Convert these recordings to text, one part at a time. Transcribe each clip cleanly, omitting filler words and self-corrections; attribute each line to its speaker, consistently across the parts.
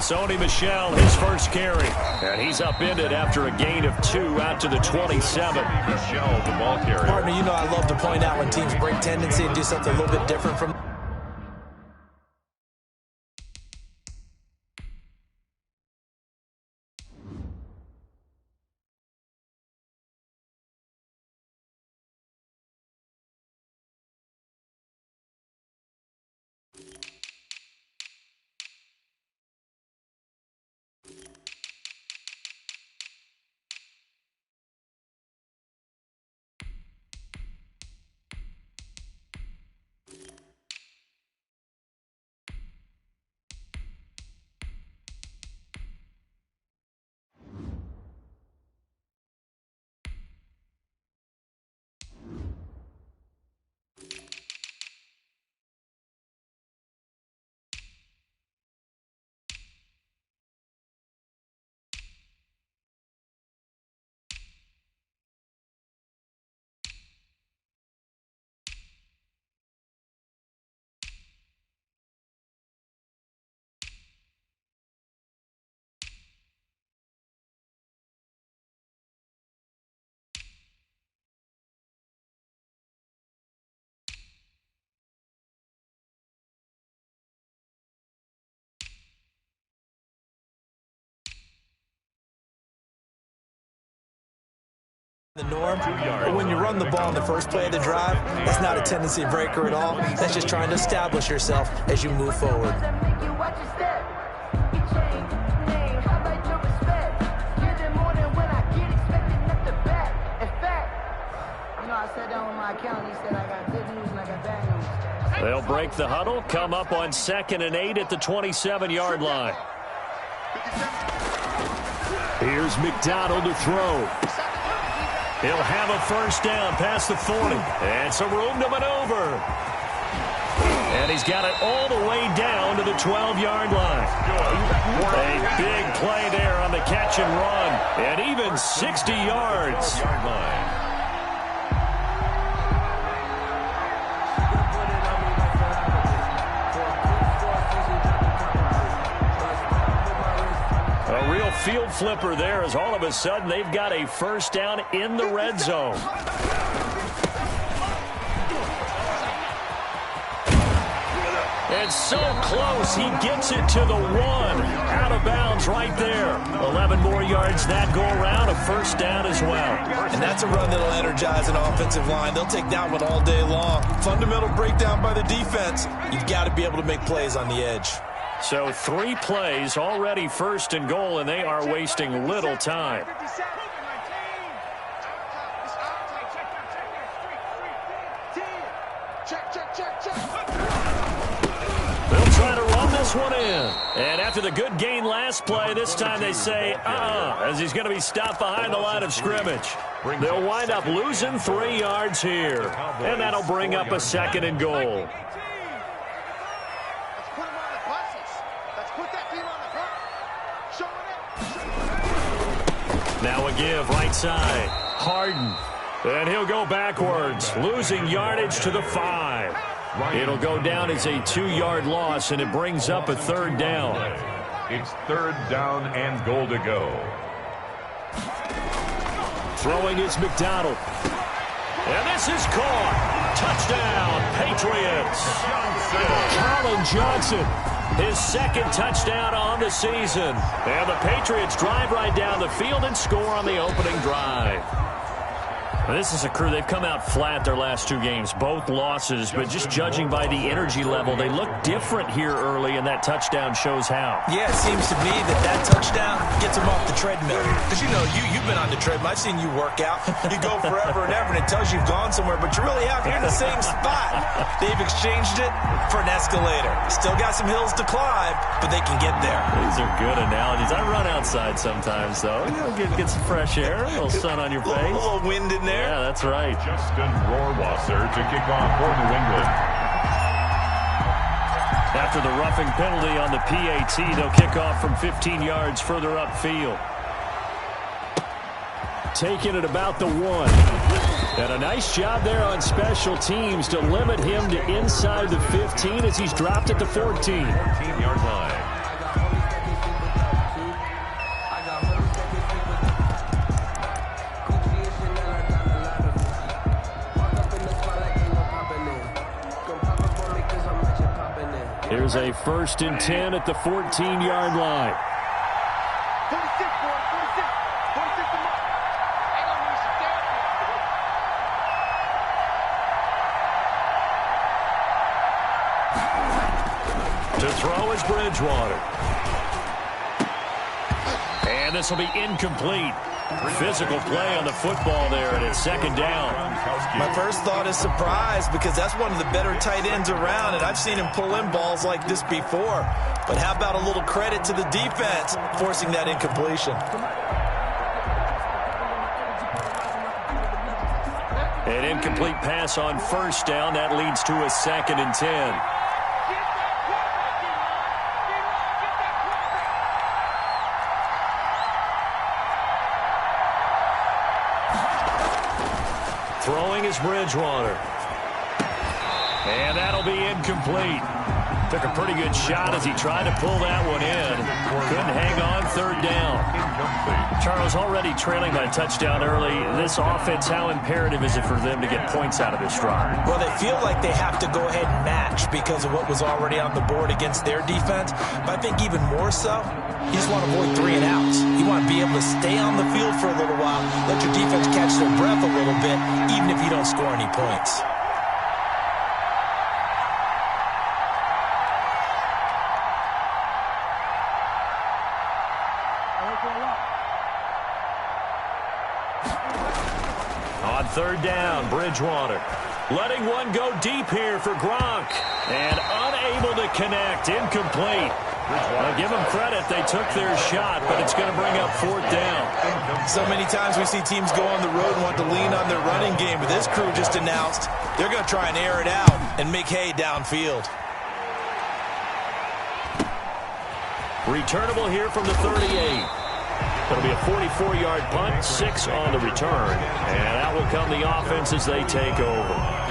Speaker 1: Sony Michel, his first carry. And he's upended after a gain of 2 out to the 27.
Speaker 2: Michel, the ball carrier.
Speaker 3: Partner, you know I love to point out when teams break tendency and do something a little bit different from the norm. But when you run the ball in the first play of the drive, that's not a tendency breaker at all. That's just trying to establish yourself as you move forward.
Speaker 1: They'll break the huddle, come up on 2nd and 8 at the 27-yard line. Here's McDonald to throw. He'll have a first down past the 40. And some room to maneuver. And he's got it all the way down to the 12-yard line. A big play there on the catch and run. And even 60 yards. A real field flipper there as all of a sudden they've got a first down in the red zone. It's so close. He gets it to the 1. Out of bounds right there. 11 more yards that go around. A first down as well.
Speaker 3: And that's a run that'll energize an offensive line. They'll take that one all day long. Fundamental breakdown by the defense. You've got to be able to make plays on the edge.
Speaker 1: So 3 plays already first and goal, and they are wasting little time. They'll try to run this one in. And after the good gain last play, this time they say, as he's going to be stopped behind the line of scrimmage. They'll wind up losing 3 yards here. And that'll bring up a 2nd and goal. Now a give right side. Harden. And he'll go backwards, losing yardage to the 5. It'll go down as a 2-yard loss, and it brings up a 3rd down.
Speaker 2: It's 3rd down and goal to go.
Speaker 1: Throwing is McDonald. And this is caught. Touchdown, Patriots. Colin Johnson, his 2nd touchdown on the season. And the Patriots drive right down the field and score on the opening drive. This is a crew, they've come out flat their last 2 games, both losses, but just judging by the energy level, they look different here early, and that touchdown shows how.
Speaker 3: Yeah, it seems to me that touchdown gets them off the treadmill. Because, you know, you've been on the treadmill. I've seen you work out. You go forever and ever, and it tells you you've gone somewhere, but you really have. You're in the same spot. They've exchanged it for an escalator. Still got some hills to climb, but they can get there.
Speaker 1: These are good analogies. I run outside sometimes, though. You know, get some fresh air, a little sun on your face.
Speaker 3: A little wind in there.
Speaker 1: Yeah, that's right.
Speaker 2: Justin Rohrwasser to kick off for New England.
Speaker 1: After the roughing penalty on the PAT, they'll kick off from 15 yards further upfield. Taking it about the 1. And a nice job there on special teams to limit him to inside the 15 as he's dropped at the 14.
Speaker 2: 14-yard line.
Speaker 1: is a 1st and 10 at the 14-yard line.
Speaker 4: 46, boy. 46. 46 to mark. Ain't gonna lose some damn.
Speaker 1: To throw is Bridgewater. And this will be incomplete. Physical play on the football there, and it's 2nd down.
Speaker 3: My first thought is surprise, because that's one of the better tight ends around, and I've seen him pull in balls like this before. But how about a little credit to the defense forcing that incompletion?
Speaker 1: An incomplete pass on 1st down. That leads to a 2nd and 10. Throwing is Bridgewater. And that'll be incomplete. Took a pretty good shot as he tried to pull that one in. Couldn't hang on, 3rd down. Charles, already trailing by a touchdown early. This offense, how imperative is it for them to get points out of this drive?
Speaker 3: Well, they feel like they have to go ahead and match because of what was already on the board against their defense. But I think even more so, you just want to avoid 3 and outs. You want to be able to stay on the field for a little while, let your defense catch their breath a little bit, even if you don't score any points.
Speaker 1: On 3rd down, Bridgewater. Letting one go deep here for Gronk. And unable to connect. Incomplete. Well, give them credit. They took their shot, but it's going to bring up 4th down.
Speaker 3: So many times we see teams go on the road and want to lean on their running game, but this crew just announced they're going to try and air it out and make hay downfield.
Speaker 1: Returnable here from the 38. It'll be a 44-yard punt, 6 on the return. And out will come the offense as they take over.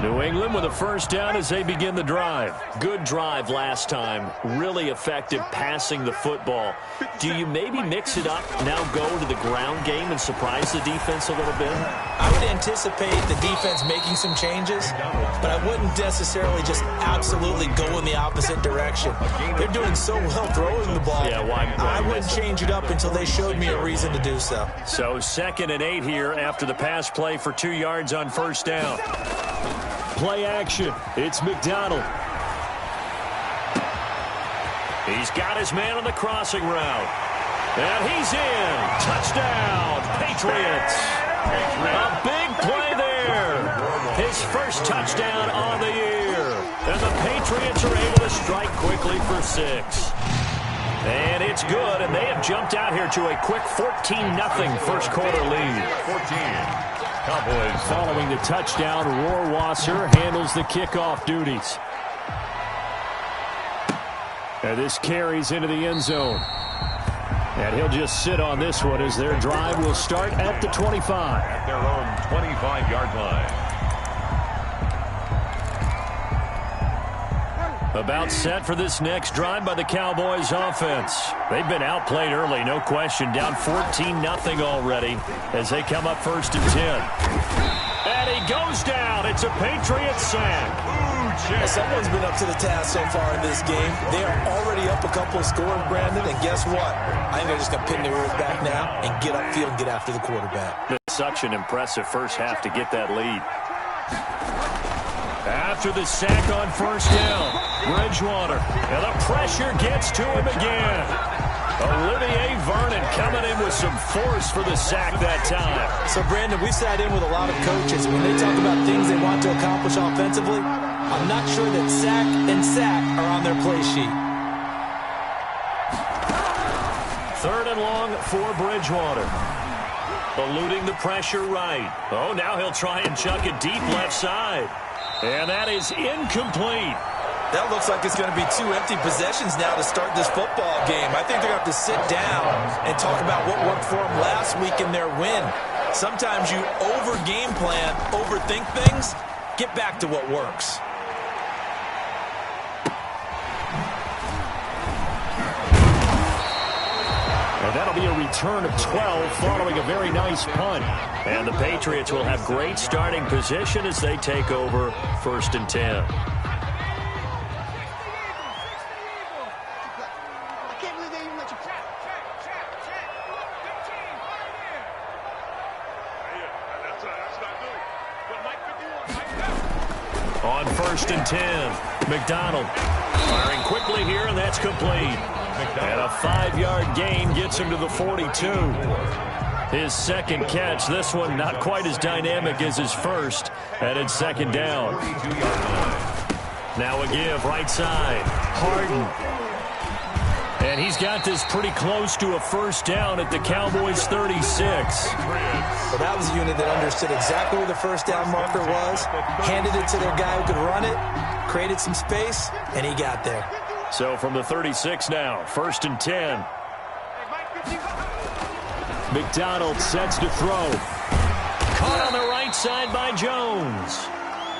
Speaker 1: New England with a 1st down as they begin the drive. Good drive last time. Really effective passing the football. Do you maybe mix it up, now go to the ground game and surprise the defense a little bit?
Speaker 3: I would anticipate the defense making some changes, but I wouldn't necessarily just absolutely go in the opposite direction. They're doing so well throwing the ball.
Speaker 1: Yeah, why
Speaker 3: I wouldn't change it up until they showed me a reason to do so.
Speaker 1: So 2nd and 8 here after the pass play for 2 yards on 1st down. Play action. It's McDonald. He's got his man on the crossing route. And he's in. Touchdown, Patriots. A big play there. His 1st touchdown on the year. And the Patriots are able to strike quickly for 6. And it's good, and they have jumped out here to a quick 14-0 1st-quarter lead.
Speaker 2: 14. Cowboys.
Speaker 1: Following the touchdown, Rohrwasser handles the kickoff duties. And this carries into the end zone. And he'll just sit on this one as their drive will start at the 25.
Speaker 2: At their own 25-yard line.
Speaker 1: About set for this next drive by the Cowboys offense. They've been outplayed early, no question. Down 14-0 already as they come up 1st and 10. And he goes down. It's a Patriots sack.
Speaker 3: Well, someone's been up to the task so far in this game. They are already up a couple of scores, Brandon, and guess what? I think they're just going to pin their ears back now and get upfield and get after the quarterback.
Speaker 1: Such an impressive first half to get that lead. After the sack on 1st down, Bridgewater. And the pressure gets to him again. Olivier Vernon coming in with some force for the sack that time.
Speaker 3: So, Brandon, we sat in with a lot of coaches. When they talk about things they want to accomplish offensively, I'm not sure that sack and sack are on their play sheet.
Speaker 1: 3rd and long for Bridgewater. Eluding the pressure right. Oh, now he'll try and chuck it deep left side. And that is incomplete.
Speaker 3: That looks like it's going to be 2 empty possessions now to start this football game. I think they're going to have to sit down and talk about what worked for them last week in their win. Sometimes you over-game plan, overthink things. Get back to what works.
Speaker 1: And And that'll be a return of 12 following a very nice punt. And the Patriots will have great starting position as they take over 1st and 10. On 1st and 10, McDonald firing quickly here, and that's complete. And a 5-yard gain gets him to the 42. His second catch, this one not quite as dynamic as his first, and it's 2nd down. Now a give, right side, Harden. And he's got this pretty close to a 1st down at the Cowboys' 36.
Speaker 3: Well, that was a unit that understood exactly where the 1st down marker was, handed it to their guy who could run it, created some space, and he got there.
Speaker 1: So from the 36 now, 1st and 10. McDonald sets to throw. Caught on the right side by Jones.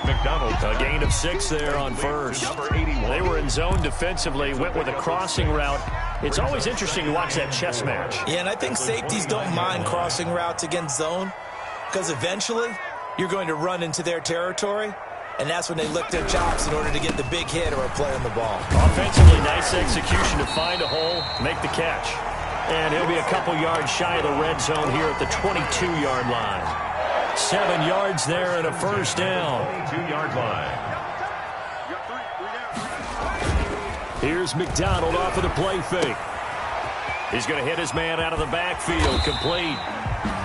Speaker 2: McDonald.
Speaker 1: A gain of 6 there on 1st. They were in zone defensively, went with a crossing route. It's always interesting to watch that chess match.
Speaker 3: Yeah, and I think safeties don't mind crossing routes against zone because eventually you're going to run into their territory, and that's when they lick their chops in order to get the big hit or a play on the ball.
Speaker 1: Offensively, nice execution to find a hole, make the catch. And he'll be a couple yards shy of the red zone here at the 22-yard line. 7 yards there and a 1st down.
Speaker 2: 2-yard line.
Speaker 1: Here's McDonald off of the play fake. He's going to hit his man out of the backfield, complete.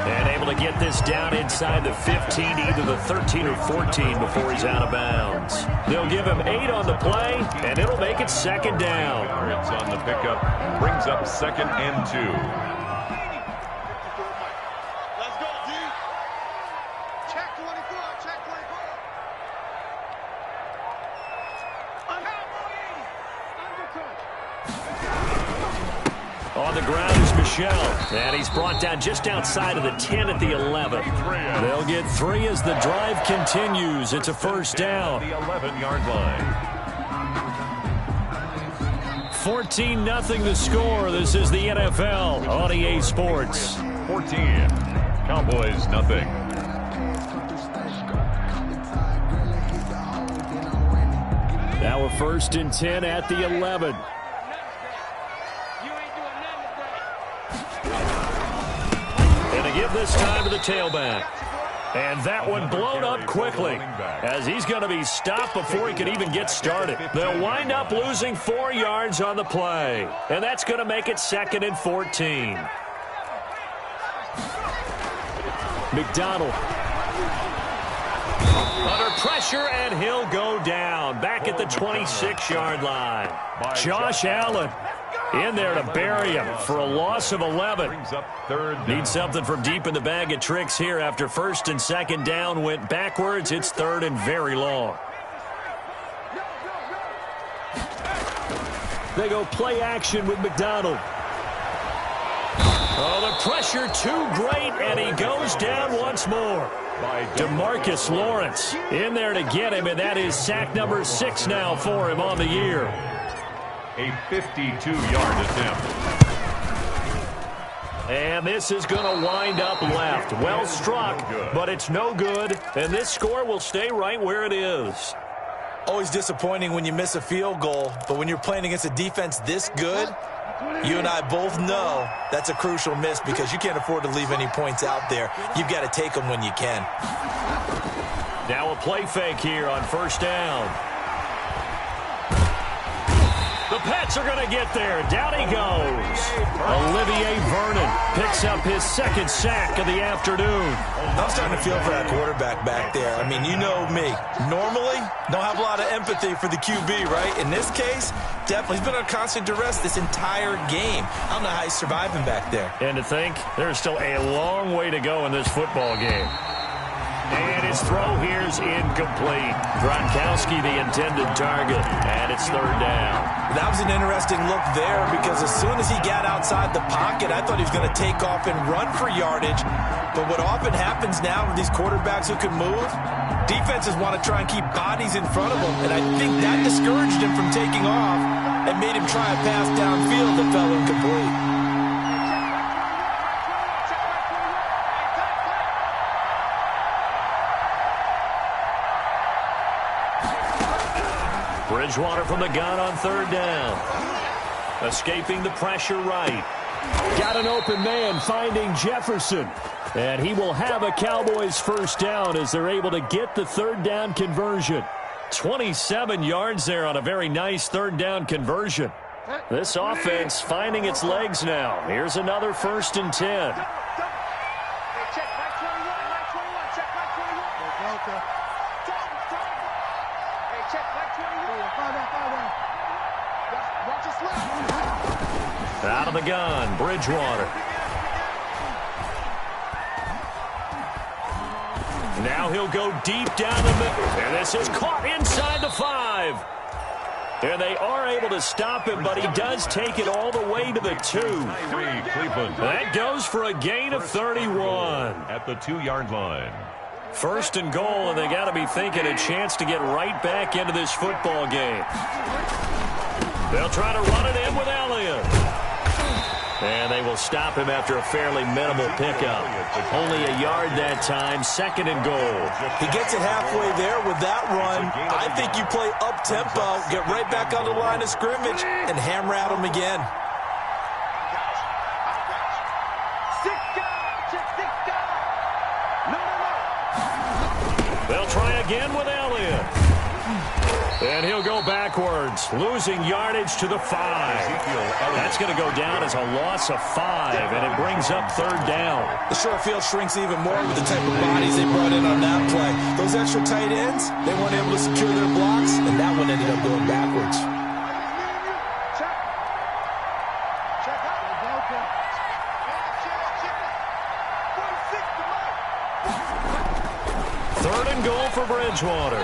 Speaker 1: And able to get this down inside the 15, either the 13 or 14 before he's out of bounds. They'll give him 8 on the play, and it'll make it 2nd down.
Speaker 2: It's on the pickup, brings up 2nd and 2.
Speaker 1: On the ground is Michel, and he's brought down just outside of the 10 at the 11. They'll get 3 as the drive continues. It's a 1st down.
Speaker 2: The 11-yard line.
Speaker 1: 14-0 the score. This is the NFL on EA Sports.
Speaker 2: 14. Cowboys, nothing.
Speaker 1: Now a 1st and 10 at the 11. Give this time to the tailback. And that one blown up quickly as he's going to be stopped before he can even get started. They'll wind up losing 4 yards on the play. And that's going to make it 2nd and 14. McDonald. Under pressure, and he'll go down. Back at the 26-yard line. Josh Allen. In there to bury him for a loss of 11. Need something from deep in the bag of tricks here after 1st and 2nd down went backwards. It's 3rd and very long. They go play action with McDonald. Oh, the pressure too great, and he goes down once more. DeMarcus Lawrence in there to get him, and that is sack number 6 now for him on the year.
Speaker 2: A 52-yard attempt.
Speaker 1: And this is going to wind up left. Well struck, but it's no good. And this score will stay right where it is.
Speaker 3: Always disappointing when you miss a field goal, but when you're playing against a defense this good, you and I both know that's a crucial miss because you can't afford to leave any points out there. You've got to take them when you can.
Speaker 1: Now a play fake here on 1st down. The Pats are going to get there. Down he goes. Olivier Vernon picks up his 2nd sack of the afternoon.
Speaker 3: I'm starting to feel for that quarterback back there. I mean, you know me. Normally, don't have a lot of empathy for the QB, right? In this case, definitely. He's been on constant duress this entire game. I don't know how he's surviving back there.
Speaker 1: And to think, there's still a long way to go in this football game. And his throw here's incomplete. Gronkowski the intended target, and it's 3rd down.
Speaker 3: That was an interesting look there because as soon as he got outside the pocket, I thought he was going to take off and run for yardage. But what often happens now with these quarterbacks who can move, defenses want to try and keep bodies in front of them, and I think that discouraged him from taking off and made him try a pass downfield that fell incomplete.
Speaker 1: Bridgewater from the gun on third down. Escaping the pressure right. Got an open man finding Jefferson. And he will have a Cowboys first down as they're able to get the third down conversion. 27 yards there on a very nice third down conversion. This offense finding its legs now. Here's another 1st and 10. Out of the gun, Bridgewater. Now he'll go deep down the middle. And this is caught inside the 5. And they are able to stop him, but he does take it all the way to the 2. That goes for a gain of 31.
Speaker 2: At the 2-yard line.
Speaker 1: 1st and goal, and they got to be thinking a chance to get right back into this football game. They'll try to run it in with Elliott. And they will stop him after a fairly minimal pickup. Only a yard that time, 2nd and goal.
Speaker 3: He gets it halfway there with that run. I think you play up-tempo, get right back on the line of scrimmage, and hammer at him again.
Speaker 1: They'll try again with Elliott. And he'll go backwards, losing yardage to the 5. That's going to go down as a loss of 5, and it brings up third down.
Speaker 3: The short field shrinks even more with the type of bodies they brought in on that play. Those extra tight ends, they weren't able to secure their blocks, and that one ended up going backwards.
Speaker 1: Third and goal for Bridgewater.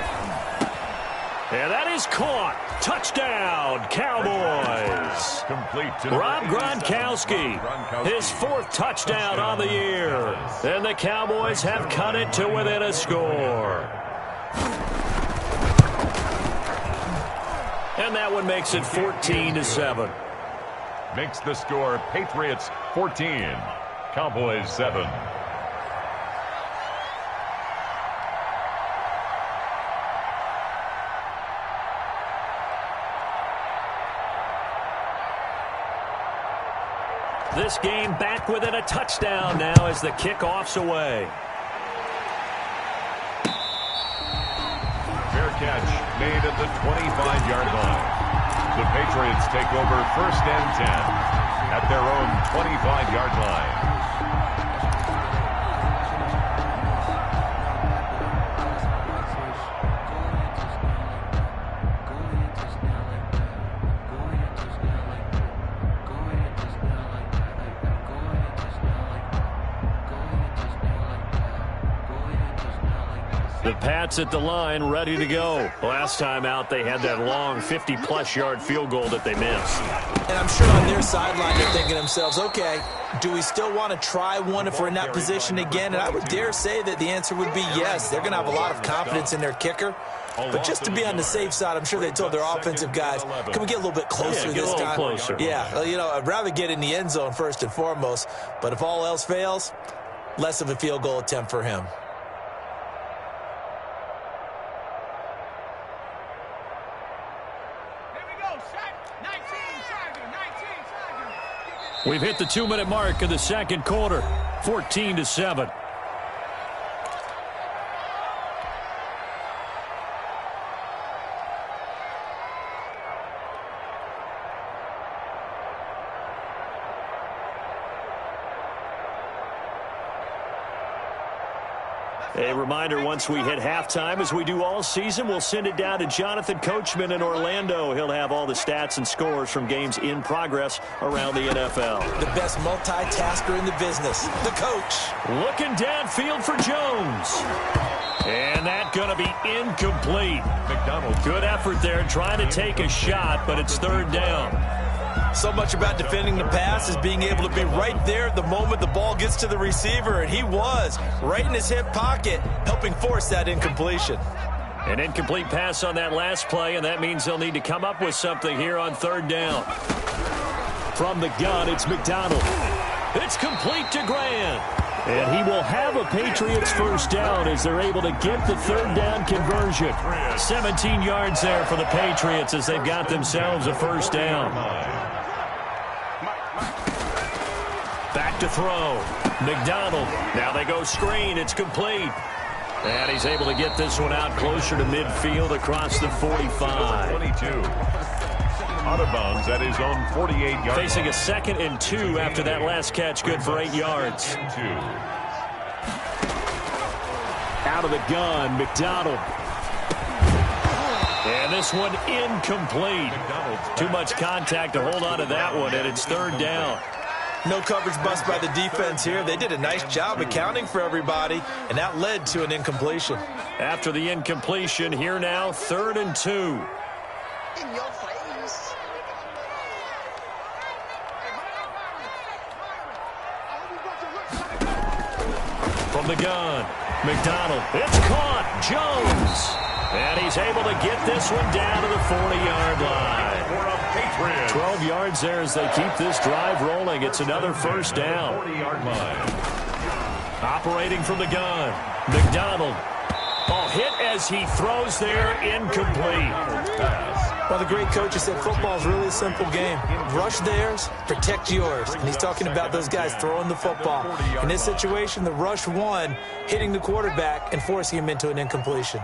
Speaker 1: And that is caught. Touchdown, Cowboys.
Speaker 2: Complete to
Speaker 1: Rob Gronkowski, his 4th touchdown on the year. And the Cowboys have cut it to within a score. And that one makes it 14-7.
Speaker 2: Makes the score Patriots 14, Cowboys 7.
Speaker 1: This game back within a touchdown now as the kickoff's away.
Speaker 2: Fair catch made at the 25-yard line. The Patriots take over 1st and 10 at their own 25-yard line.
Speaker 1: The Pats at the line, ready to go. Last time out, they had that long 50-plus yard field goal that they missed.
Speaker 3: And I'm sure on their sideline, they're thinking to themselves, okay, do we still want to try one if we're in that position again? And I would dare say that the answer would be yes. They're going to have a lot of confidence in their kicker. But just to be on the safe side, I'm sure they told their offensive guys, can we get a little bit closer this time?
Speaker 1: Closer.
Speaker 3: Yeah, you know, I'd rather get in the end zone first and foremost. But if all else fails, less of a field goal attempt for him.
Speaker 1: We've hit the 2-minute mark of the 2nd quarter, 14-7. A reminder, once we hit halftime, as we do all season, we'll send it down to Jonathan Coachman in Orlando. He'll have all the stats and scores from games in progress around the NFL.
Speaker 3: The best multitasker in the business, the coach.
Speaker 1: Looking downfield for Jones. And that's going to be incomplete.
Speaker 2: McDonald.
Speaker 1: Good effort there trying to take a shot, but it's third down.
Speaker 3: So much about defending the pass is being able to be right there at the moment the ball gets to the receiver, and he was right in his hip pocket, helping force that incompletion.
Speaker 1: An incomplete pass on that last play, and that means they'll need to come up with something here on third down. From the gun, it's McDonald. It's complete to Grant. And he will have a Patriots first down as they're able to get the third down conversion. 17 yards there for the Patriots as they've got themselves a first down. Back to throw. McDonald. Now they go screen. It's complete. And he's able to get this one out closer to midfield across the 45.
Speaker 2: 22. Out of bounds at his own 48-yard
Speaker 1: Facing a 2nd and 2 after that last catch, good for 8 yards. Out of the gun, McDonald. And this one incomplete. Too much contact to hold on to that one, and it's third down.
Speaker 3: No coverage bust by the defense here. They did a nice job accounting for everybody, and that led to an incompletion.
Speaker 1: After the incompletion, here now, 3rd and 2.
Speaker 4: In your face.
Speaker 1: From the gun, McDonald. It's caught. Jones. And he's able to get this one down to the 40-yard line.
Speaker 2: For a Patriots.
Speaker 1: 12 yards there as they keep this drive rolling. It's another first down.
Speaker 2: 40-yard line.
Speaker 1: Operating from the gun, McDonald. Oh, hit as he throws there, incomplete.
Speaker 3: Well, the great coach has said football is really a simple game. Rush theirs, protect yours. And he's talking about those guys throwing the football. In this situation, the rush won, hitting the quarterback and forcing him into an incompletion.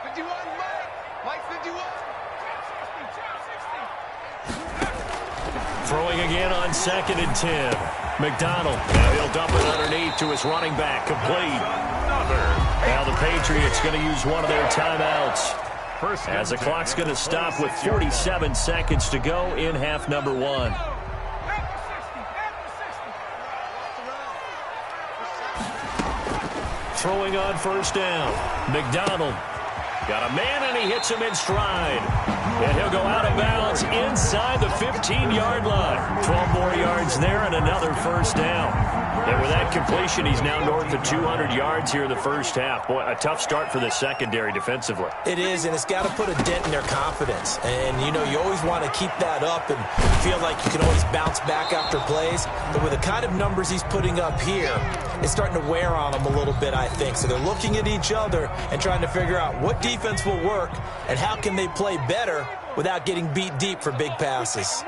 Speaker 4: 51, Mike 51.
Speaker 1: Throwing again on 2nd and 10. McDonald. Now he'll dump it underneath to his running back. Complete. Now the Patriots going to use one of their timeouts. As the clock's going to stop with 47 seconds to go in half number 1. Throwing on first down. McDonald. Got a man, and he hits him in stride. And he'll go out of bounds inside the 15-yard line. 12 more yards there and another first down. And with that completion, he's now north of 200 yards here in the first half. Boy, a tough start for the secondary defensively.
Speaker 3: It is, and it's got to put a dent in their confidence. And, you know, you always want to keep that up and feel like you can always bounce back after plays. But with the kind of numbers he's putting up here, it's starting to wear on them a little bit, I think. So they're looking at each other and trying to figure out what defense will work and how can they play better without getting beat deep for big passes.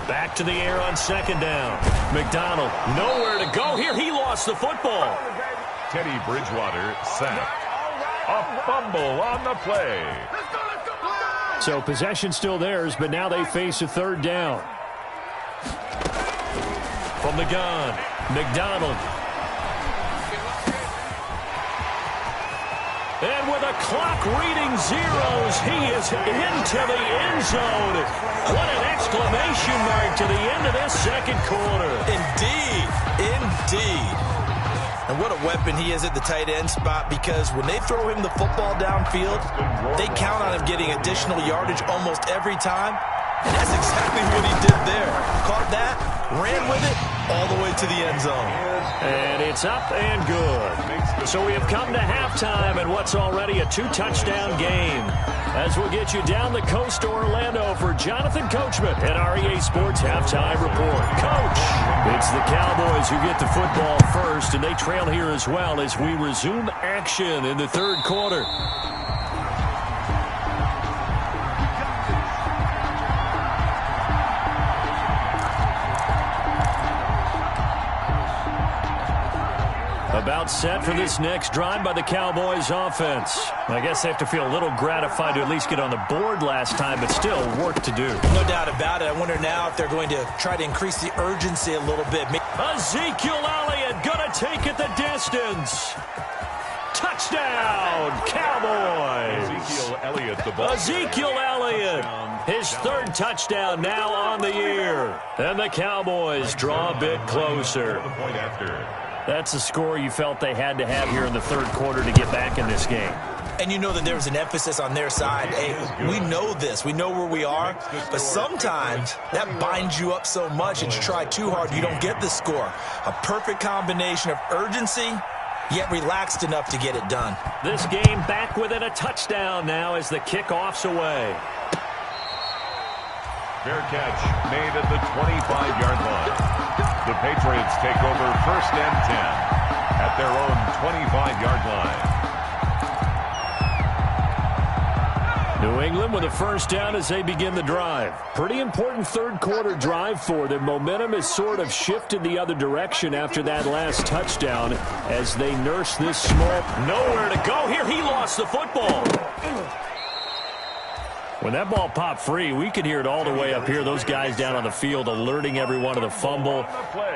Speaker 1: Back to the air on 2nd down. McDonald, nowhere to go here. He lost the football.
Speaker 2: Teddy Bridgewater sacked. A fumble on the play.
Speaker 1: So possession still theirs, but now they face a third down. From the gun, McDonald. And with a clock reading zeros, he is into the end zone. What an exclamation mark to the end of this second quarter.
Speaker 3: Indeed, indeed. And what a weapon he is at the tight end spot, because when they throw him the football downfield, they count on him getting additional yardage almost every time. And that's exactly what he did there. Caught that, ran with it, all the way to the end zone.
Speaker 1: And it's up and good. So we have come to halftime in what's already a 2-touchdown game. As we'll get you down the coast to Orlando for Jonathan Coachman at our EA Sports Halftime Report. Coach, it's the Cowboys who get the football first, and they trail here as well as we resume action in the third quarter. About set for this next drive by the Cowboys offense. I guess they have to feel a little gratified to at least get on the board last time, but still work to do.
Speaker 3: No doubt about it. I wonder now if they're going to try to increase the urgency a little bit.
Speaker 1: Ezekiel Elliott gonna take it the distance. Touchdown, Cowboys.
Speaker 2: Ezekiel Elliott, the ball.
Speaker 1: Ezekiel Elliott, his third touchdown now on the year. And the Cowboys draw a bit closer.
Speaker 2: The point after.
Speaker 1: That's a score you felt they had to have here in the third quarter to get back in this game.
Speaker 3: And you know that there was an emphasis on their side. Hey, we know this. We know where we are. But sometimes that binds you up so much and you try too hard, you don't get the score. A perfect combination of urgency, yet relaxed enough to get it done.
Speaker 1: This game back within a touchdown now as the kickoff's away.
Speaker 2: Fair catch made at the 25-yard line. The Patriots take over 1st and 10 at their own 25-yard line.
Speaker 1: New England with a first down as they begin the drive. Pretty important third quarter drive for them. Momentum has sort of shifted the other direction after that last touchdown as they nurse this small. Nowhere to go here. He lost the football. When that ball popped free, we could hear it all the way up here. Those guys down on the field alerting everyone of the fumble.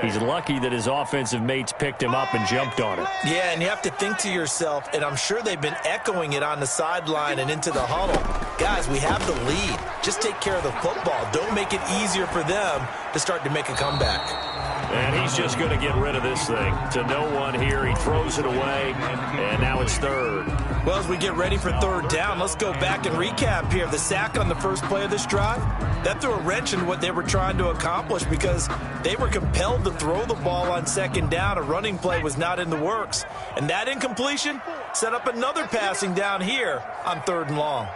Speaker 1: He's lucky that his offensive mates picked him up and jumped on it.
Speaker 3: Yeah, and you have to think to yourself, and I'm sure they've been echoing it on the sideline and into the huddle. Guys, we have the lead. Just take care of the football. Don't make it easier for them to start to make a comeback.
Speaker 1: And he's just going to get rid of this thing. To no one here. He throws it away, and now it's third.
Speaker 3: Well, as we get ready for third down, let's go back and recap here. The sack on the first play of this drive, that threw a wrench in what they were trying to accomplish because they were compelled to throw the ball on second down. A running play was not in the works. And that incompletion set up another passing down here on third and long.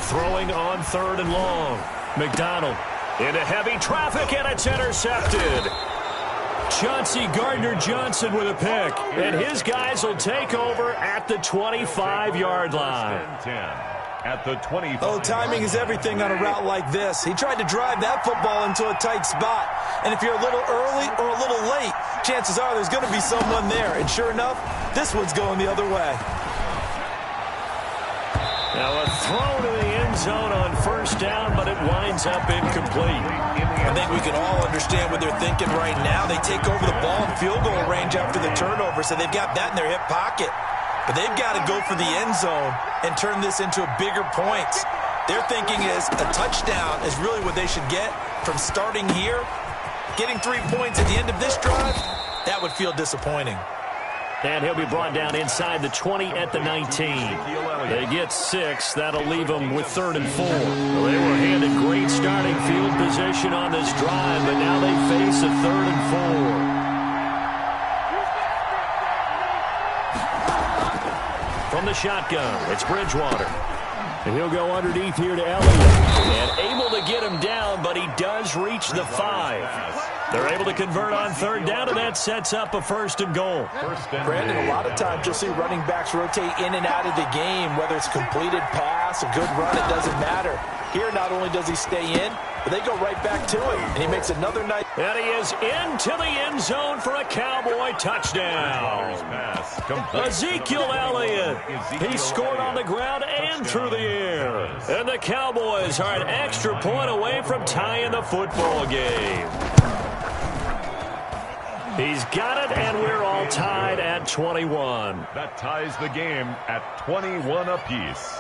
Speaker 1: Throwing on third and long. McDonald into heavy traffic, and it's intercepted. Chauncey Gardner-Johnson with a pick, and his guys will take over at the 25-yard line.
Speaker 2: At the 25.
Speaker 3: Oh, timing is everything on a route like this. He tried to drive that football into a tight spot, and if you're a little early or a little late, chances are there's going to be someone there, and sure enough, this one's going the other way.
Speaker 1: Now a throw to the end zone on first down, but it winds up incomplete.
Speaker 3: I think we can all understand what they're thinking right now. They take over the ball in field goal range after the turnover, so they've got that in their hip pocket. But they've got to go for the end zone and turn this into bigger points. Their thinking is a touchdown is really what they should get from starting here. Getting 3 points at the end of this drive, that would feel disappointing.
Speaker 1: And he'll be brought down inside the 20 at the 19. They get 6. That'll leave them with 3rd and 4. Well, they were handed great starting field position on this drive, but now they face a 3rd and 4. From the shotgun, it's Bridgewater. And he'll go underneath here to Elliott. And able to get him down, but he does reach the 5. They're able to convert on third down, and that sets up a 1st and goal.
Speaker 3: Brandon, a lot of times you'll see running backs rotate in and out of the game, whether it's completed pass, a good run, it doesn't matter. Here, not only does he stay in, but they go right back to him, and he makes another nice.
Speaker 1: And he is into the end zone for a Cowboy touchdown. Ezekiel Elliott. He scored on the ground and through the air. And the Cowboys are an extra point away from tying the football game. He's got it, and we're all tied at 21.
Speaker 2: That ties the game at 21 apiece.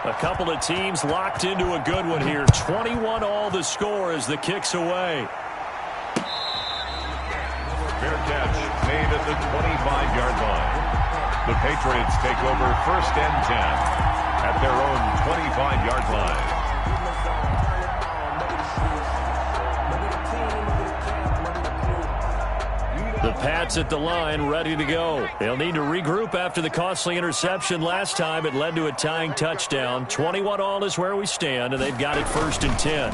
Speaker 1: A couple of teams locked into a good one here. 21 all the score as the kick's away.
Speaker 2: Fair catch made at the 25-yard line. The Patriots take over 1st and 10 at their own 25-yard line.
Speaker 1: The Pats at the line, ready to go. They'll need to regroup after the costly interception last time. It led to a tying touchdown. 21 all is where we stand, and they've got it 1st and 10.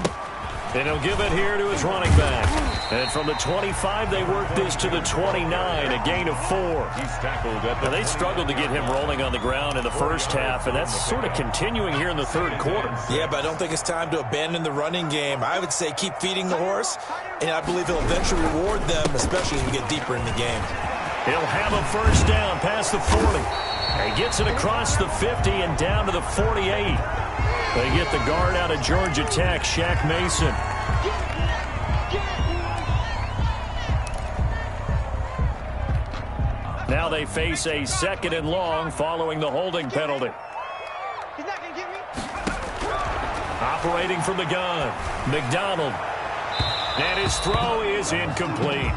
Speaker 1: And he'll give it here to his running back. And from the 25, they work this to the 29, a gain of 4.
Speaker 2: He's tackled at
Speaker 1: Now, they struggled to get him rolling on the ground in the first half, and that's sort of continuing here in the third quarter.
Speaker 3: Yeah, but I don't think it's time to abandon the running game. I would say keep feeding the horse, and I believe he'll eventually reward them, especially as we get deeper in the game.
Speaker 1: He'll have a first down past the 40. He gets it across the 50 and down to the 48. They get the guard out of Georgia Tech, Shaq Mason. Now they face a 2nd and long following the holding penalty.
Speaker 4: He's not going to get me.
Speaker 1: Operating from the gun, McDonald. And his throw is incomplete.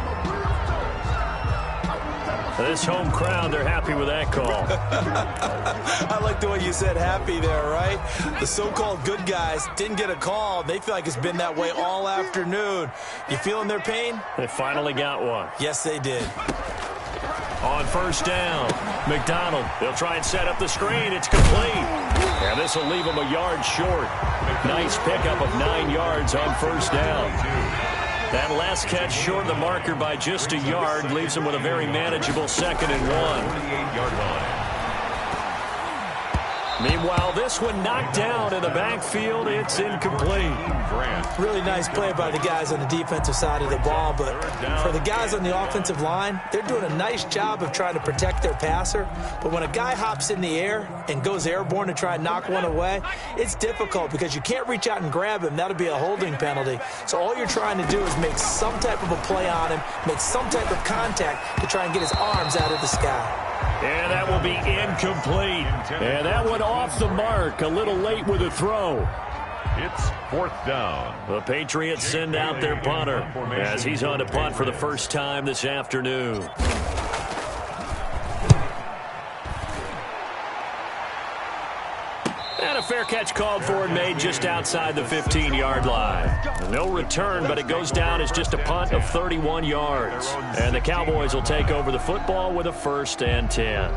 Speaker 1: This home crowd, they're happy with that call.
Speaker 3: I like the way you said happy there, right? The so-called good guys didn't get a call. They feel like it's been that way all afternoon. You feeling their pain?
Speaker 1: They finally got one.
Speaker 3: Yes, they did.
Speaker 1: On first down, McDonald. They'll try and set up the screen. It's complete. And this will leave them a yard short. Nice pickup of 9 yards on first down. That last catch short of the marker by just a yard leaves them with a very manageable 2nd and 1.
Speaker 2: 48-yard line.
Speaker 1: Meanwhile, this one knocked down in the backfield. It's incomplete.
Speaker 3: Really nice play by the guys on the defensive side of the ball, but for the guys on the offensive line, they're doing a nice job of trying to protect their passer. But when a guy hops in the air and goes airborne to try and knock one away, it's difficult because you can't reach out and grab him. That'll be a holding penalty. So all you're trying to do is make some type of a play on him, make some type of contact to try and get his arms out of the sky.
Speaker 1: And that will be incomplete. And that one off the mark. A little late with a throw.
Speaker 2: It's 4th down.
Speaker 1: The Patriots send out their punter as he's on to punt for the first time this afternoon. And a fair catch called for and made just outside the 15-yard line. No return, but it goes down as just a punt of 31 yards. And the Cowboys will take over the football with a 1st and 10.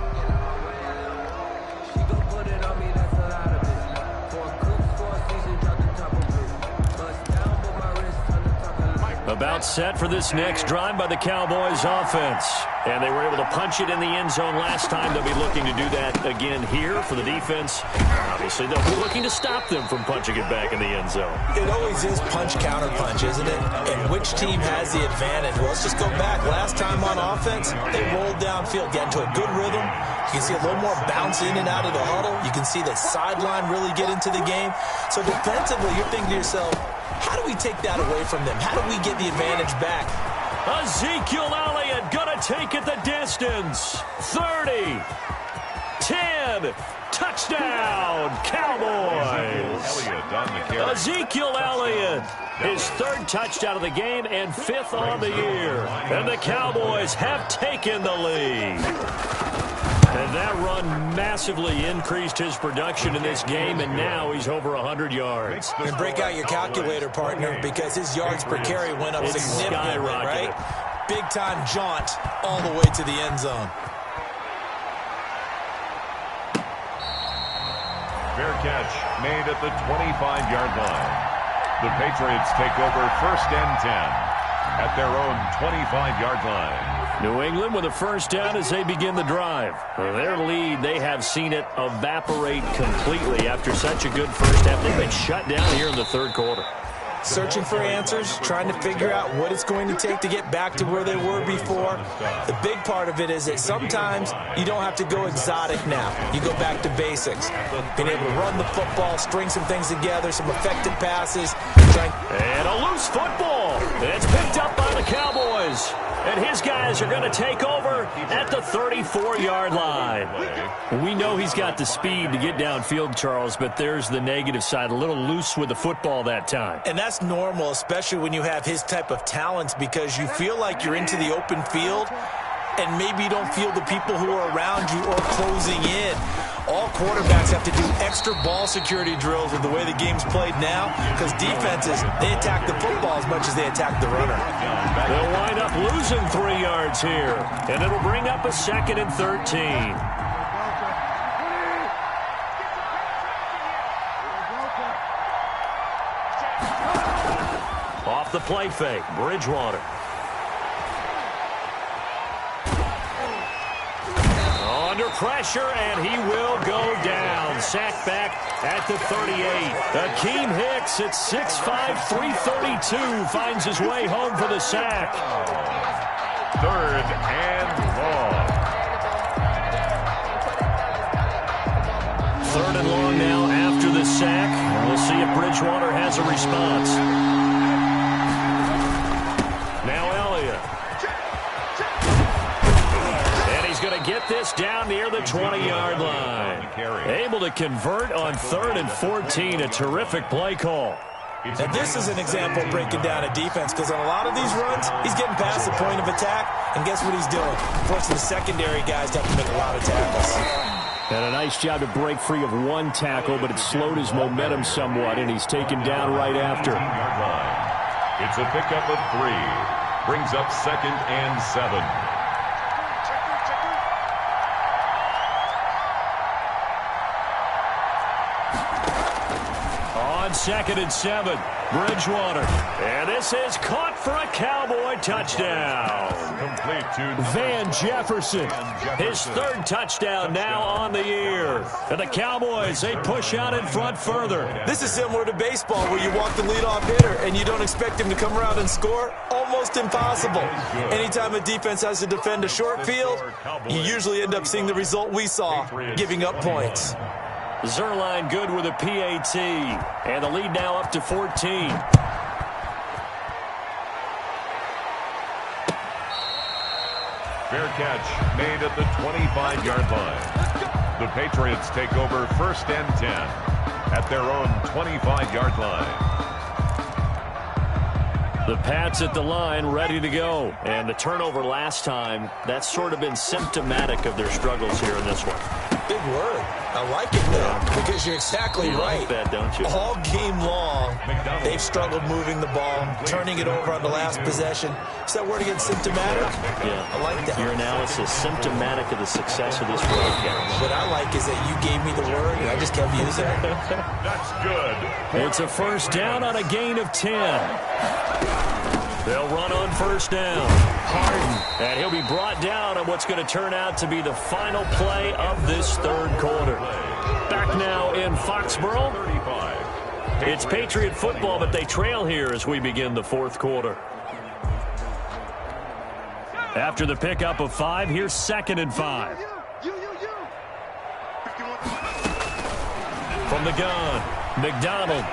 Speaker 1: About set for this next drive by the Cowboys offense. And they were able to punch it in the end zone last time. They'll be looking to do that again here for the defense. Obviously, they'll be looking to stop them from punching it back in the end zone.
Speaker 3: It always is punch-counter-punch, isn't it? And which team has the advantage? Well, let's just go back. Last time on offense, they rolled downfield, get into a good rhythm. You can see a little more bounce in and out of the huddle. You can see the sideline really get into the game. So defensively, you're thinking to yourself, how do we take that away from them? How do we get the advantage back?
Speaker 1: Ezekiel Elliott gonna take it the distance. 30, 10, touchdown, Cowboys. Ezekiel Elliott, his 3rd touchdown of the game and 5th on the year. And the Cowboys have taken the lead. And that run massively increased his production in this game, and now he's over 100 yards.
Speaker 3: And break out your calculator, partner, because his yards per carry went up significantly, right? Big-time jaunt all the way to the end zone.
Speaker 2: Fair catch made at the 25-yard line. The Patriots take over 1st and 10 at their own 25-yard line.
Speaker 1: New England with a 1st down as they begin the drive. Their lead, they have seen it evaporate completely after such a good first half. They've been shut down here in the 3rd quarter.
Speaker 3: Searching for answers, trying to figure out what it's going to take to get back to where they were before. The big part of it is that sometimes you don't have to go exotic now. You go back to basics. Being able to run the football, string some things together, some effective passes.
Speaker 1: And a loose football. It's picked up by the Cowboys. And his guys are going to take over at the 34-yard line. We know he's got the speed to get downfield, Charles, but there's the negative side. A little loose with the football that time.
Speaker 3: And that's normal, especially when you have his type of talents, because you feel like you're into the open field and maybe you don't feel the people who are around you or closing in. All quarterbacks have to do extra ball security drills with the way the game's played now, because defenses, they attack the football as much as they attack the runner.
Speaker 1: They'll wind up losing 3 yards here, and it'll bring up a 2nd and 13. Off the play fake, Bridgewater. Under pressure, and he will go down. Sacked back at the 38. Akeem Hicks at 6'5", 332 finds his way home for the sack.
Speaker 2: 3rd and long.
Speaker 1: 3rd and long now after the sack. We'll see if Bridgewater has a response. Now Elliott. And he's going to get this down near the 20-yard line. Able to convert on 3rd and 14. A terrific play call.
Speaker 3: Now, this is an example of breaking down a defense, because on a lot of these runs, he's getting past the point of attack, and guess what he's doing? Forcing the secondary guys to have to make a lot of tackles.
Speaker 1: And a nice job to break free of one tackle, but it slowed his momentum somewhat, and he's taken down right after.
Speaker 2: It's a pickup of 3. Brings up 2nd and 7.
Speaker 1: On 2nd and 7, Bridgewater. And this is caught for a Cowboy touchdown.
Speaker 2: Complete to
Speaker 1: Van Jefferson. His 3rd touchdown now on the year. And the Cowboys, they push out in front further.
Speaker 3: This is similar to baseball, where you walk the leadoff hitter and you don't expect him to come around and score. Almost impossible. Anytime a defense has to defend a short field, you usually end up seeing the result we saw, giving up points.
Speaker 1: Zerline good with a PAT. And the lead now up to 14.
Speaker 2: fair catch made at the 25-yard line. The Patriots take over 1st and 10 at their own 25-yard line.
Speaker 1: The Pats at the line, ready to go. And the turnover last time, that's sort of been symptomatic of their struggles here in this one.
Speaker 3: Big word. I like it, though, because you're exactly right.
Speaker 1: You like that, don't you?
Speaker 3: All game long, they've struggled moving the ball, turning it over on the last possession. Is that word again, symptomatic?
Speaker 1: Yeah.
Speaker 3: I like that.
Speaker 1: Your analysis, symptomatic of the success of this broadcast.
Speaker 3: What I like is that you gave me the word, and I just kept using it.
Speaker 2: That's good.
Speaker 1: It's a 1st down on a gain of 10. They'll run on 1st down. Harden, and he'll be brought down on what's going to turn out to be the final play of this 3rd quarter. Back now in Foxborough. It's Patriot football, but they trail here as we begin the 4th quarter. After the pickup of 5, here's 2nd and 5. From the gun, McDonald.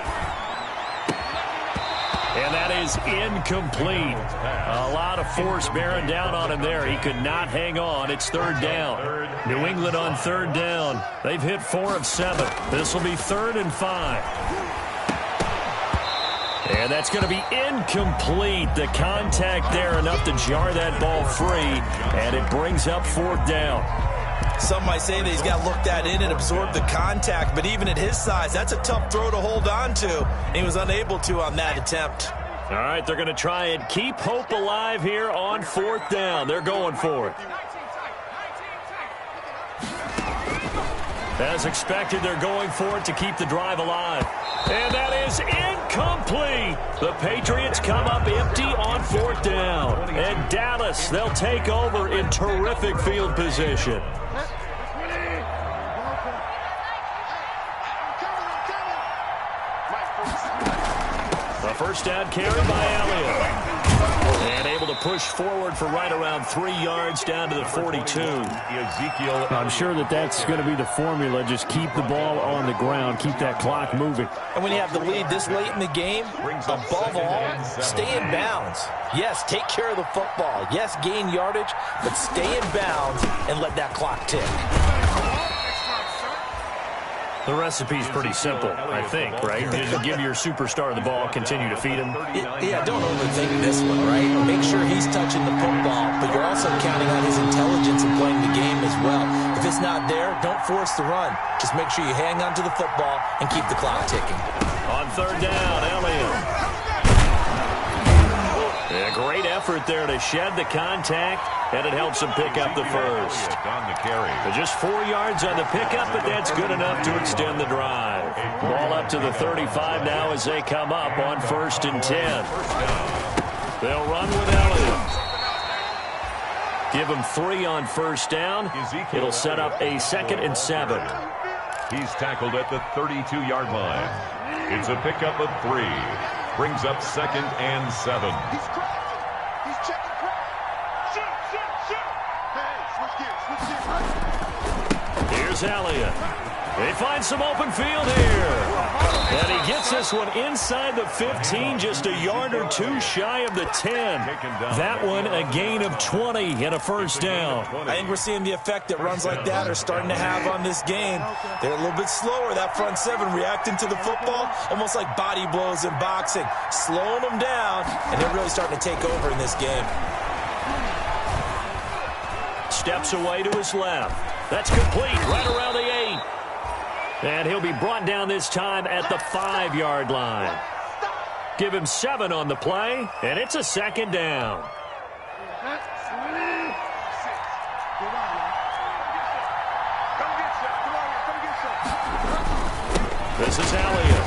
Speaker 1: And that is incomplete. A lot of force bearing down on him there. He could not hang on. It's 3rd down. New England on 3rd down. They've hit 4 of 7. This will be 3rd and 5. And that's going to be incomplete. The contact there enough to jar that ball free. And it brings up 4th down.
Speaker 3: Some might say that he's got looked at in and absorbed the contact, but even at his size, that's a tough throw to hold on to. And he was unable to on that attempt.
Speaker 1: All right, they're going to try and keep hope alive here on 4th down. They're going for it. As expected, they're going for it to keep the drive alive. And that is incomplete. The Patriots come up empty on 4th down. And Dallas, they'll take over in terrific field position. A 1st down carry by Elliott. And able to push forward for right around 3 yards down to the 42. I'm sure that's going to be the formula. Just keep the ball on the ground. Keep that clock moving.
Speaker 3: And when you have the lead this late in the game, above all, stay in bounds. Yes, take care of the football. Yes, gain yardage, but stay in bounds and let that clock tick.
Speaker 1: The recipe's pretty simple, I think, right? Just give your superstar the ball, continue to feed him.
Speaker 3: Yeah, don't overthink this one, right? Make sure he's touching the football, but you're also counting on his intelligence in playing the game as well. If it's not there, don't force the run. Just make sure you hang on to the football and keep the clock ticking.
Speaker 1: On 3rd down, Elliott. A great effort there to shed the contact, and it helps him pick up the 1st.
Speaker 2: On the carry.
Speaker 1: Just 4 yards on the pickup, but that's good enough to extend the drive. Ball up to the 35 now as they come up on 1st and 10. They'll run with Elliott. Give him 3 on 1st down. It'll set up a 2nd and 7.
Speaker 2: He's tackled at the 32-yard line. It's a pickup of 3. Brings up 2nd and 7.
Speaker 4: He's checking crack. Shoot. Hey, switch gears.
Speaker 1: Here's Elliott. They find some open field here. And he gets this one inside the 15, just a yard or two shy of the 10. That one a gain of 20 and a first down.
Speaker 3: I think we're seeing the effect that runs like that are starting to have on this game. They're a little bit slower, that front seven, reacting to the football, almost like body blows in boxing, slowing them down, and they're really starting to take over in this game.
Speaker 1: Steps away to his left. That's complete right around the 8. And he'll be brought down this time at the 5-yard line. Give him 7 on the play, and it's a second down. This is Elliott.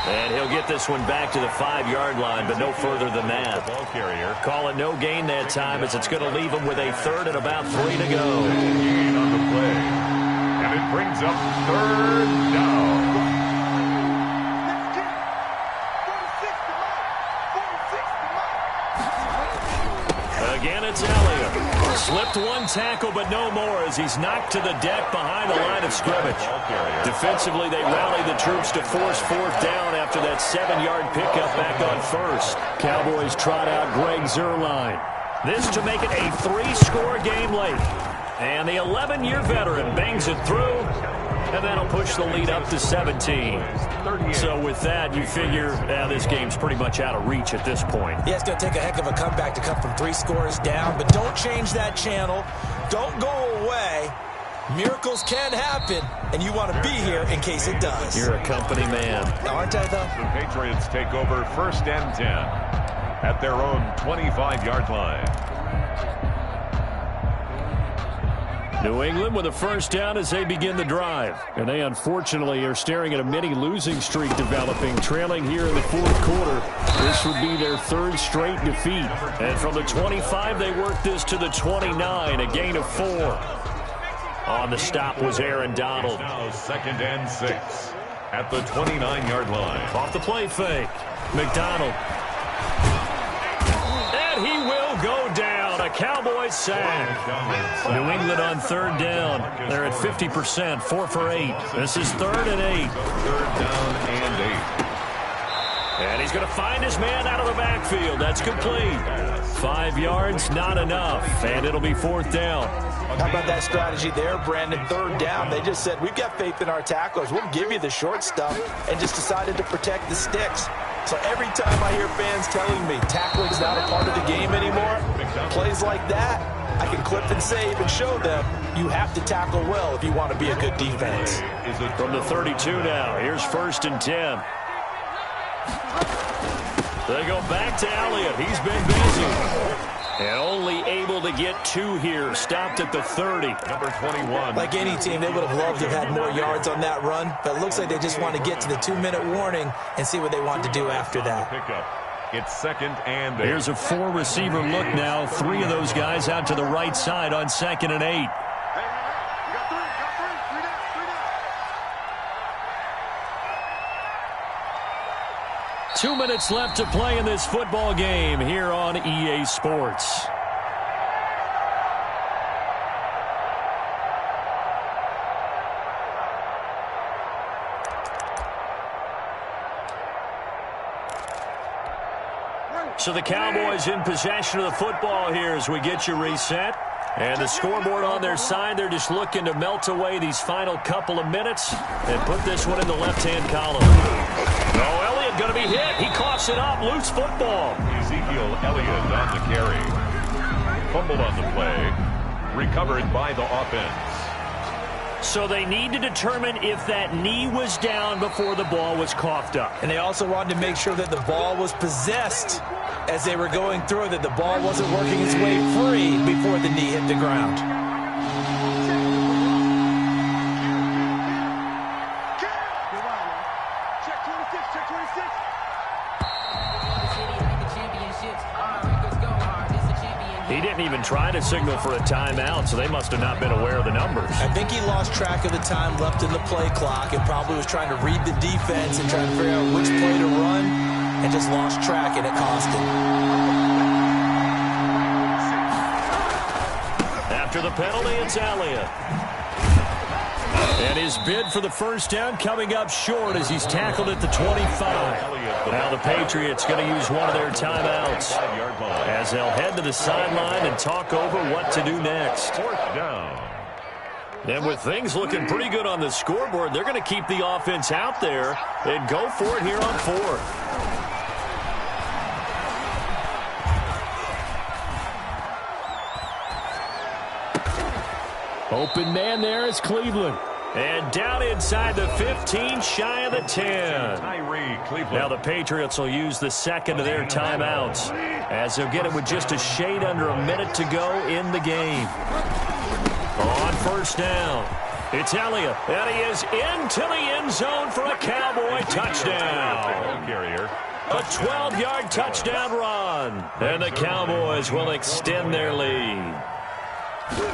Speaker 1: And he'll get this one back to the 5-yard line, but no further than that.
Speaker 2: Ball carrier.
Speaker 1: Call it no gain that time, as it's going to leave him with a third and about 3 to go.
Speaker 2: Gain on the play. And it brings up third down.
Speaker 1: Again, it's Elliott. Slipped one tackle, but no more, as he's knocked to the deck behind the line of scrimmage. Defensively, they rally the troops to force fourth down after that 7-yard pickup back on first. Cowboys trot out Greg Zuerlein. This to make it a 3-score game late. And the 11-year veteran bangs it through, and that'll push the lead up to 17. So with that, you figure this game's pretty much out of reach at this point.
Speaker 3: Yeah, it's going to take a heck of a comeback to come from 3 scores down, but don't change that channel. Don't go away. Miracles can happen, and you want to be here in case it does.
Speaker 1: You're a company man.
Speaker 3: Aren't I, though?
Speaker 2: The Patriots take over first and 10 at their own 25-yard line.
Speaker 1: New England with a first down as they begin the drive. And they unfortunately are staring at a mini losing streak developing, trailing here in the fourth quarter. This would be their 3rd straight defeat. And from the 25, they work this to the 29, a gain of 4. On the stop was Aaron Donald.
Speaker 2: Now 2nd and 6 at the 29-yard line.
Speaker 1: Off the play fake. McDonald. And he will go down. A Cowboys sack. New England on 3rd down. They're at 50%, 4 for 8. This is 3rd and 8.
Speaker 2: 3rd down and 8.
Speaker 1: And he's going to find his man out of the backfield. That's complete. 5 yards, not enough. And it'll be 4th down.
Speaker 3: How about that strategy there, Brandon? 3rd down. They just said, we've got faith in our tacklers. We'll give you the short stuff, and just decided to protect the sticks. So every time I hear fans telling me tackling's not a part of the game anymore, plays like that, I can clip and save and show them you have to tackle well if you want to be a good defense.
Speaker 1: From the 32 now, here's 1st and 10. They go back to Elliott. He's been busy. And only able to get 2 here. Stopped at the 30.
Speaker 2: Number 21.
Speaker 3: Like any team, they would have loved to have had more yards on that run, but it looks like they just want to get to the 2-minute warning and see what they want to do after that.
Speaker 2: It's 2nd and 8.
Speaker 1: Here's a 4-receiver look now. 3 of those guys out to the right side on 2nd and 8. 2 minutes left to play in this football game here on EA Sports. So the Cowboys in possession of the football here as we get you reset. And the scoreboard on their side, they're just looking to melt away these final couple of minutes and put this one in the left-hand column. Oh, Elliott going to be hit. He coughs it up. Loose football.
Speaker 2: Ezekiel Elliott on the carry. Fumbled on the play. Recovered by the offense.
Speaker 1: So they need to determine if that knee was down before the ball was coughed up.
Speaker 3: And they also wanted to make sure that the ball was possessed as they were going through, that the ball wasn't working its way free before the knee hit the ground.
Speaker 4: Check 26, check 26.
Speaker 1: He didn't even try to signal for a timeout, so they must have not been aware of the numbers.
Speaker 3: I think he lost track of the time left in the play clock and probably was trying to read the defense and trying to figure out which play to run, and just lost track, and it cost him.
Speaker 1: After the penalty, it's Elliott. And his bid for the first down coming up short as he's tackled at the 25. Now the Patriots going to use one of their timeouts as they'll head to the sideline and talk over what to do next.
Speaker 2: Fourth down.
Speaker 1: And with things looking pretty good on the scoreboard, they're going to keep the offense out there and go for it here on fourth. Open man there is Cleveland. And down inside the 15, shy of the 10. Now the Patriots will use the second of their timeouts as they'll get it with just a shade under a minute to go in the game. On first down, it's Elliott, and he is into the end zone for a Cowboy touchdown. A 12-yard touchdown run, and the Cowboys will extend their lead.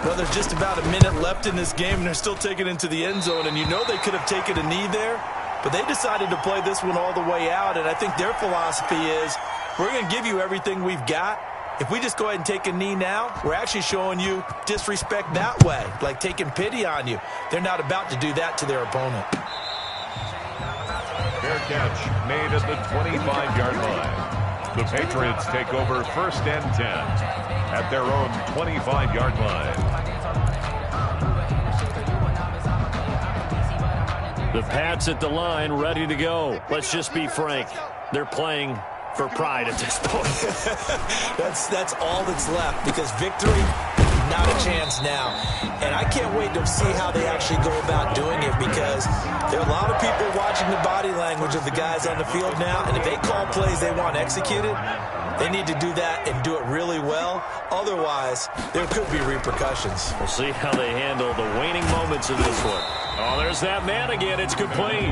Speaker 3: Well, there's just about a minute left in this game, and they're still taking it into the end zone, and you know they could have taken a knee there, but they decided to play this one all the way out, and I think their philosophy is we're going to give you everything we've got. If we just go ahead and take a knee now, we're actually showing you disrespect that way, like taking pity on you. They're not about to do that to their opponent.
Speaker 2: Fair catch made at the 25-yard line. The Patriots take over first and 10 at their own 25-yard line.
Speaker 1: The Pats at the line, ready to go. Let's just be frank. They're playing for pride at this point.
Speaker 3: That's all that's left, because victory, not a chance now. And I can't wait to see how they actually go about doing it, because there are a lot of people watching the body language of the guys on the field now, and if they call plays they want executed, they need to do that and do it really well. Otherwise, there could be repercussions.
Speaker 1: We'll see how they handle the waning moments of this one. Oh, there's that man again. It's complete.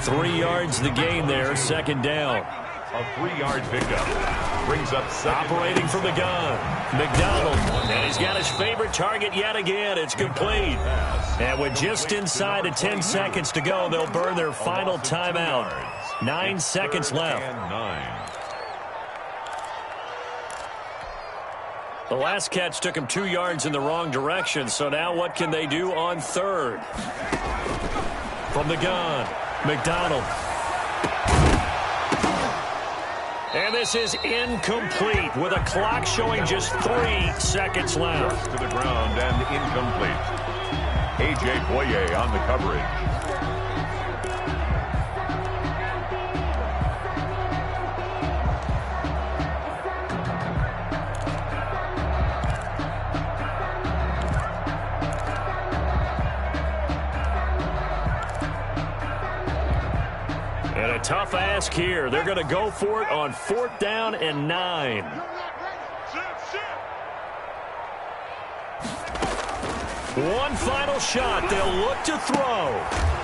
Speaker 1: 3 yards the gain there, second down.
Speaker 2: A 3-yard pickup brings up second.
Speaker 1: Operating from the gun, McDonald, and he's got his favorite target yet again. It's complete. And with just inside of 10 seconds to go, they'll burn their final timeout. 9 seconds left. The last catch took him 2 yards in the wrong direction, so now what can they do on third? From the gun, McDonald. And this is incomplete with a clock showing just 3 seconds left.
Speaker 2: To the ground and incomplete. A.J. Boye on the coverage.
Speaker 1: And a tough ask here. They're going to go for it on 4th down and 9. One final shot. They'll look to throw.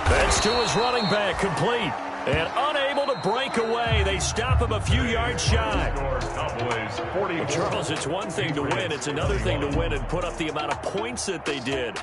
Speaker 1: That's to his running back, complete. And unable to break away. They stop him a few yards shy. Well, Charles, it's one thing to win. It's another thing to win and put up the amount of points that they did.